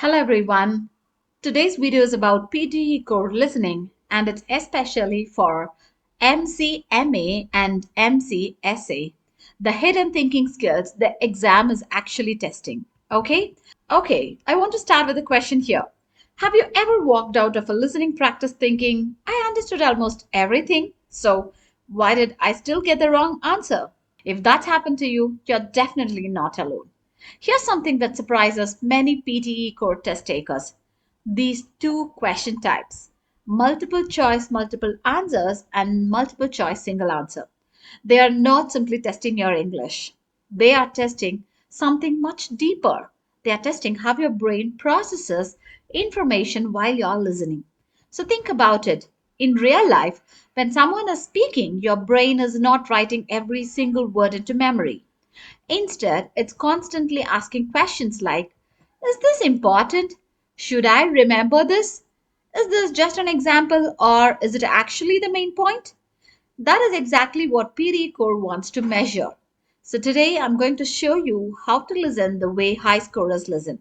Hello everyone. Today's video is about PTE core listening and it's especially for MCMA and MCSA, the hidden thinking skills the exam is actually testing. Okay? Okay, I want to start with a question here. Have you ever walked out of a listening practice thinking, I understood almost everything, so why did I still get the wrong answer? If that's happened to you, you're definitely not alone. Here's something that surprises many PTE core test takers. These two question types, multiple choice, multiple answers, and multiple choice, single answer. They are not simply testing your English. They are testing something much deeper. They are testing how your brain processes information while you're listening. So think about it. In real life, when someone is speaking, your brain is not writing every single word into memory. Instead, it's constantly asking questions like, is this important? Should I remember this? Is this just an example or is it actually the main point? That is exactly what PD Core wants to measure. So today I'm going to show you how to listen the way high scorers listen.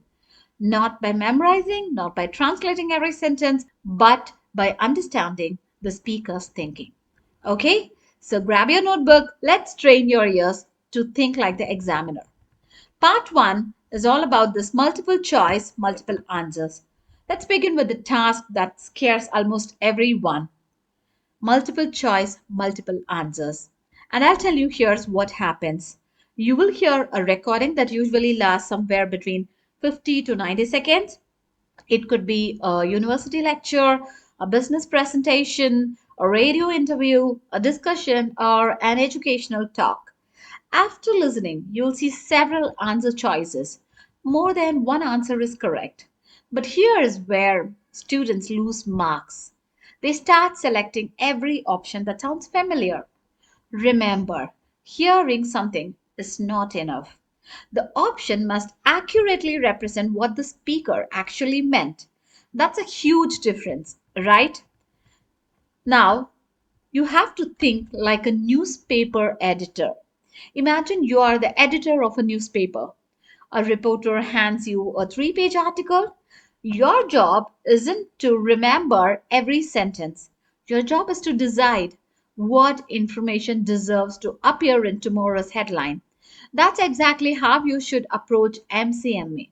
Not by memorizing, not by translating every sentence, but by understanding the speaker's thinking. Okay, so grab your notebook. Let's train your ears to think like the examiner. Part 1 is all about this multiple choice, multiple answers. Let's begin with the task that scares almost everyone, multiple choice, multiple answers. And I'll tell you here's what happens. You will hear a recording that usually lasts somewhere between 50 to 90 seconds. It could be a university lecture, a business presentation, a radio interview, a discussion, or an educational talk. After listening, you'll see several answer choices. More than one answer is correct. But here is where students lose marks. They start selecting every option that sounds familiar. Remember, hearing something is not enough. The option must accurately represent what the speaker actually meant. That's a huge difference, right? Now, you have to think like a newspaper editor. Imagine you are the editor of a newspaper. A reporter hands you a 3-page article. Your job isn't to remember every sentence. Your job is to decide what information deserves to appear in tomorrow's headline. That's exactly how you should approach MCMA.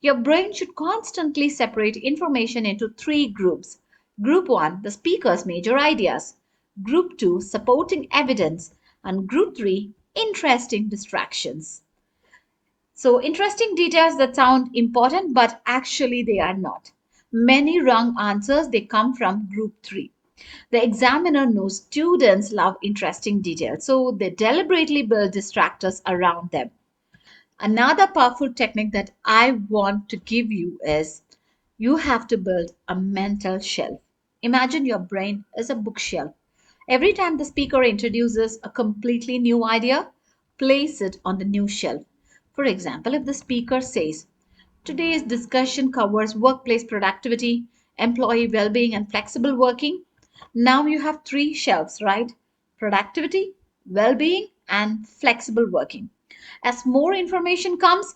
Your brain should constantly separate information into three groups. Group 1, the speaker's major ideas. Group 2, supporting evidence. And Group 3, interesting distractions. So, interesting details that sound important, but actually they are not. Many wrong answers they come from group 3. The examiner knows students love interesting details, so they deliberately build distractors around them. Another powerful technique that I want to give you is you have to build a mental shelf. Imagine your brain is a bookshelf. Every time the speaker introduces a completely new idea, place it on the new shelf. For example, if the speaker says, today's discussion covers workplace productivity, employee well being, and flexible working, now you have three shelves, right? Productivity, well being, and flexible working. As more information comes,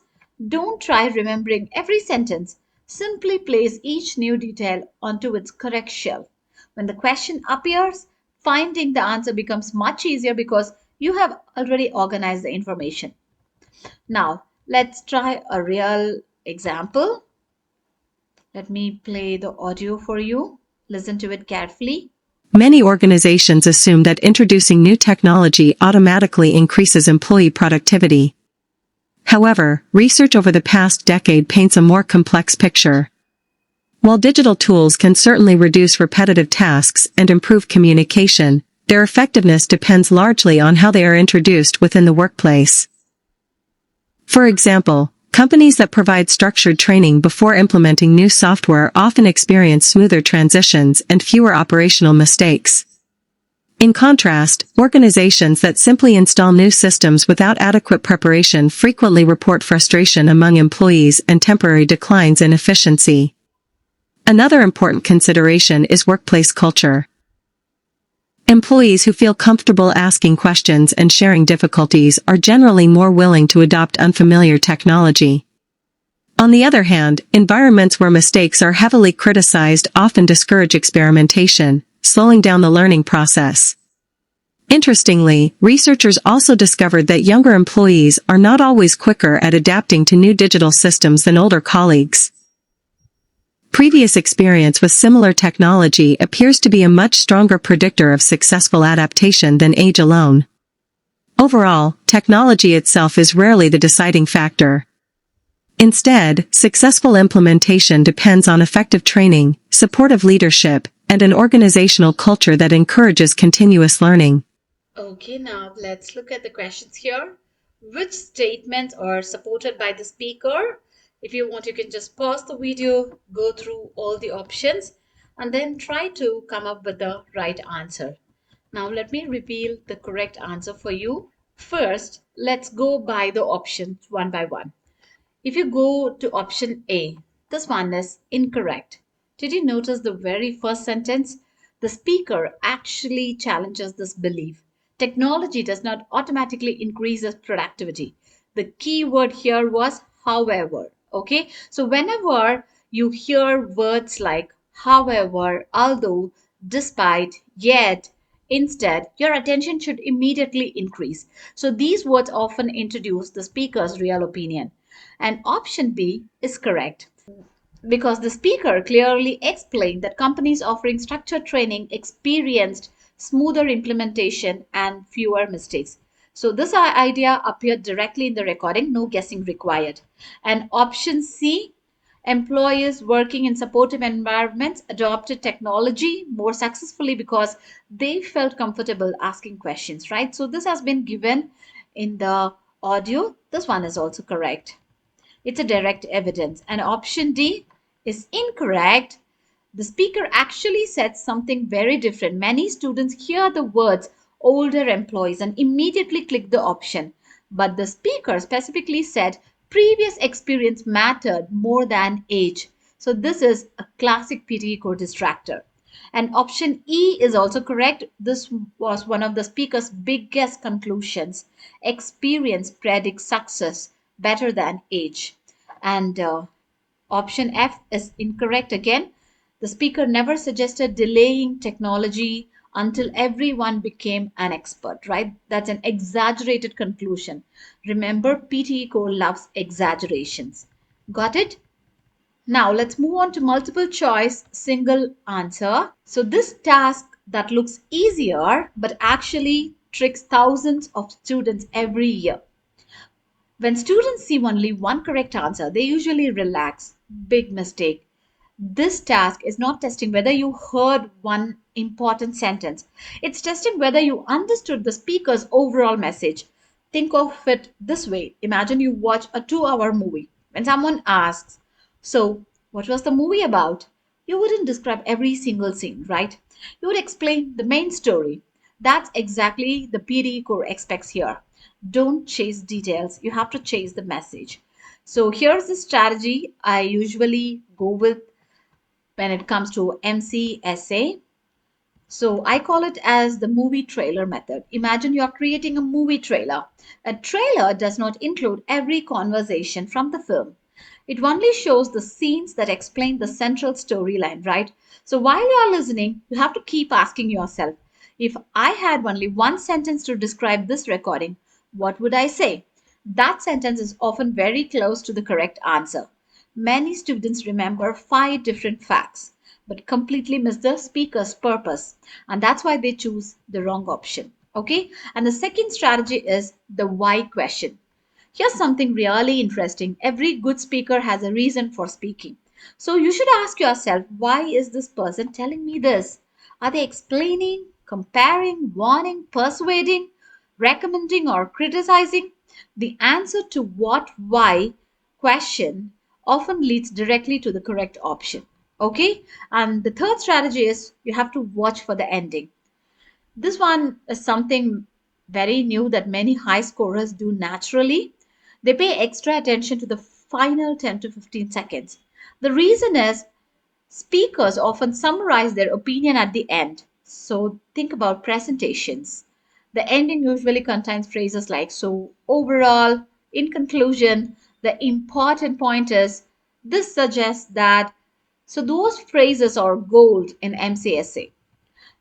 don't try remembering every sentence. Simply place each new detail onto its correct shelf. When the question appears, finding the answer becomes much easier because you have already organized the information. Now, let's try a real example. Let me play the audio for you. Listen to it carefully. Many organizations assume that introducing new technology automatically increases employee productivity. However, research over the past decade paints a more complex picture. While digital tools can certainly reduce repetitive tasks and improve communication, their effectiveness depends largely on how they are introduced within the workplace. For example, companies that provide structured training before implementing new software often experience smoother transitions and fewer operational mistakes. In contrast, organizations that simply install new systems without adequate preparation frequently report frustration among employees and temporary declines in efficiency. Another important consideration is workplace culture. Employees who feel comfortable asking questions and sharing difficulties are generally more willing to adopt unfamiliar technology. On the other hand, environments where mistakes are heavily criticized often discourage experimentation, slowing down the learning process. Interestingly, researchers also discovered that younger employees are not always quicker at adapting to new digital systems than older colleagues. Previous experience with similar technology appears to be a much stronger predictor of successful adaptation than age alone. Overall, technology itself is rarely the deciding factor. Instead, successful implementation depends on effective training, supportive leadership, and an organizational culture that encourages continuous learning. Okay, now let's look at the questions here. Which statements are supported by the speaker? If you want, you can just pause the video, go through all the options, and then try to come up with the right answer. Now, let me reveal the correct answer for you. First, let's go by the options one by one. If you go to option A, this one is incorrect. Did you notice the very first sentence? The speaker actually challenges this belief. Technology does not automatically increase productivity. The key word here was however. Okay, so whenever you hear words like however, although, despite, yet, instead, your attention should immediately increase. So these words often introduce the speaker's real opinion. And option B is correct because the speaker clearly explained that companies offering structured training experienced smoother implementation and fewer mistakes. So this idea appeared directly in the recording, no guessing required. And option C, employers working in supportive environments adopted technology more successfully because they felt comfortable asking questions, right? So this has been given in the audio. This one is also correct. It's a direct evidence. And option D is incorrect. The speaker actually said something very different. Many students hear the words older employees and immediately click the option. But the speaker specifically said previous experience mattered more than age. So this is a classic PTE core distractor. And option E is also correct. This was one of the speaker's biggest conclusions. Experience predicts success better than age. And option F is incorrect again. The speaker never suggested delaying technology until everyone became an expert, right? That's an exaggerated conclusion. Remember, PTE core loves exaggerations. Got it? Now let's move on to multiple choice single answer. So this task that looks easier but actually tricks thousands of students every year. When students see only one correct answer, they usually relax. Big mistake. This task is not testing whether you heard one important sentence. It's testing whether you understood the speaker's overall message. Think of it this way. Imagine you watch a 2-hour movie. When someone asks, so, what was the movie about? You wouldn't describe every single scene, right? You would explain the main story. That's exactly the PD core expects here. Don't chase details, you have to chase the message. So, here's the strategy I usually go with when it comes to MCSA. So I call it as the movie trailer method. Imagine you're creating a movie trailer. A trailer does not include every conversation from the film. It only shows the scenes that explain the central storyline, right? So while you're listening, you have to keep asking yourself, if I had only one sentence to describe this recording, what would I say? That sentence is often very close to the correct answer. Many students remember 5 different facts but completely miss the speaker's purpose, and that's why they choose the wrong option. Okay, and the second strategy is the why question. Here's something really interesting. Every good speaker has a reason for speaking. So you should ask yourself, why is this person telling me this? Are they explaining, comparing, warning, persuading, recommending, or criticizing? The answer to what why question often leads directly to the correct option. Okay? And the third strategy is you have to watch for the ending. This one is something very new that many high scorers do naturally. They pay extra attention to the final 10 to 15 seconds. The reason is speakers often summarize their opinion at the end. So think about presentations. The ending usually contains phrases like, so overall, in conclusion, the important point is, This suggests that those phrases are gold in MCSA.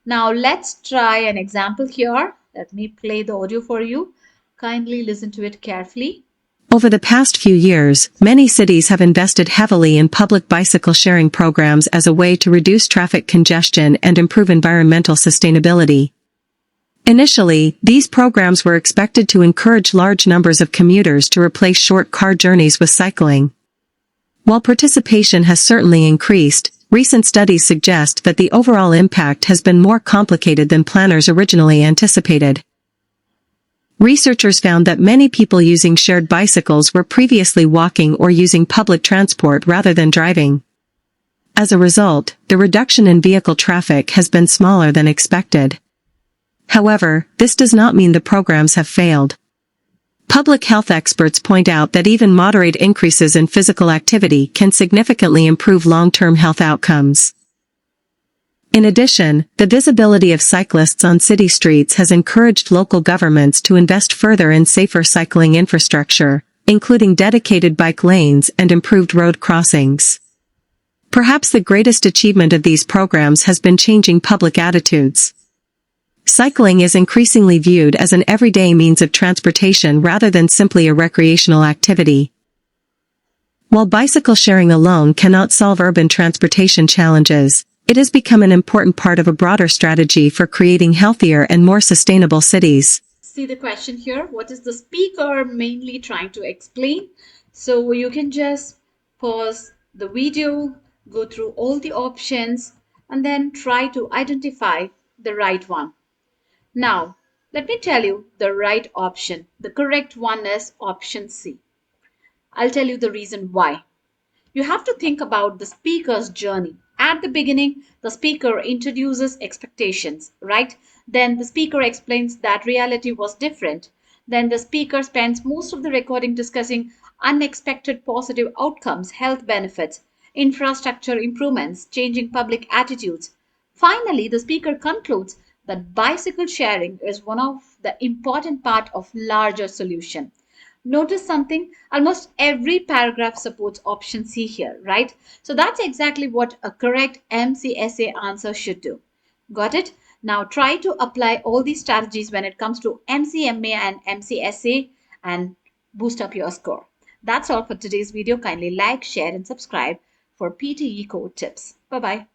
Now let's try an example here. Let me play the audio for you. Kindly listen to it carefully. Over the past few years, many cities have invested heavily in public bicycle sharing programs as a way to reduce traffic congestion and improve environmental sustainability. Initially, these programs were expected to encourage large numbers of commuters to replace short car journeys with cycling. While participation has certainly increased, recent studies suggest that the overall impact has been more complicated than planners originally anticipated. Researchers found that many people using shared bicycles were previously walking or using public transport rather than driving. As a result, the reduction in vehicle traffic has been smaller than expected. However, this does not mean the programs have failed. Public health experts point out that even moderate increases in physical activity can significantly improve long-term health outcomes. In addition, the visibility of cyclists on city streets has encouraged local governments to invest further in safer cycling infrastructure, including dedicated bike lanes and improved road crossings. Perhaps the greatest achievement of these programs has been changing public attitudes. Cycling is increasingly viewed as an everyday means of transportation rather than simply a recreational activity. While bicycle sharing alone cannot solve urban transportation challenges, it has become an important part of a broader strategy for creating healthier and more sustainable cities. See the question here. What is the speaker mainly trying to explain? So you can just pause the video, go through all the options, and then try to identify the right one. Now, let me tell you the right option. The correct one is option C. I'll tell you the reason why. You have to think about the speaker's journey. At the beginning, the speaker introduces expectations, right? Then the speaker explains that reality was different. Then the speaker spends most of the recording discussing unexpected positive outcomes, health benefits, infrastructure improvements, changing public attitudes. Finally, the speaker concludes that bicycle sharing is one of the important part of larger solution. Notice something, almost every paragraph supports option C here, right? So that's exactly what a correct MCSA answer should do. Got it? Now try to apply all these strategies when it comes to MCMA and MCSA and boost up your score. That's all for today's video. Kindly like, share, and subscribe for PTE code tips. Bye bye.